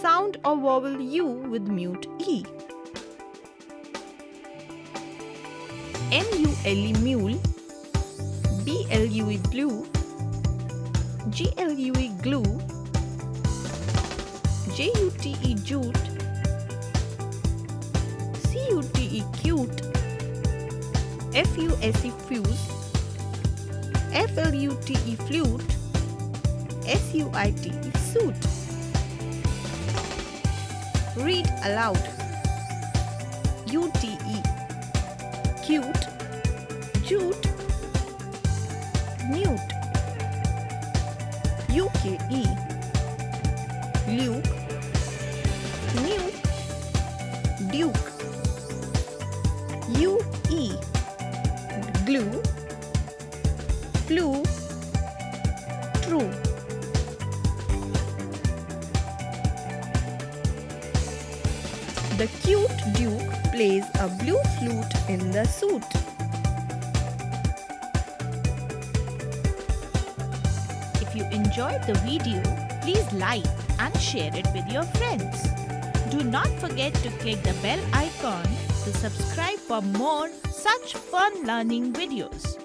Sound or vowel U with mute E. M-U-L-E mule, B-L-U-E blue, G-L-U-E glue, J-U-T-E jute, C-U-T-E cute, F-U-S-E fuse, F-L-U-T-E flute, S-U-I-T-E suit. Read aloud. U-T-E cute, jute, mute. U-K-E luke, nuke, duke. U-E glue, flew, true. The cute duke plays a blue flute in the suit. If you enjoyed the video, please like and share it with your friends. Do not forget to click the bell icon to subscribe for more such fun learning videos.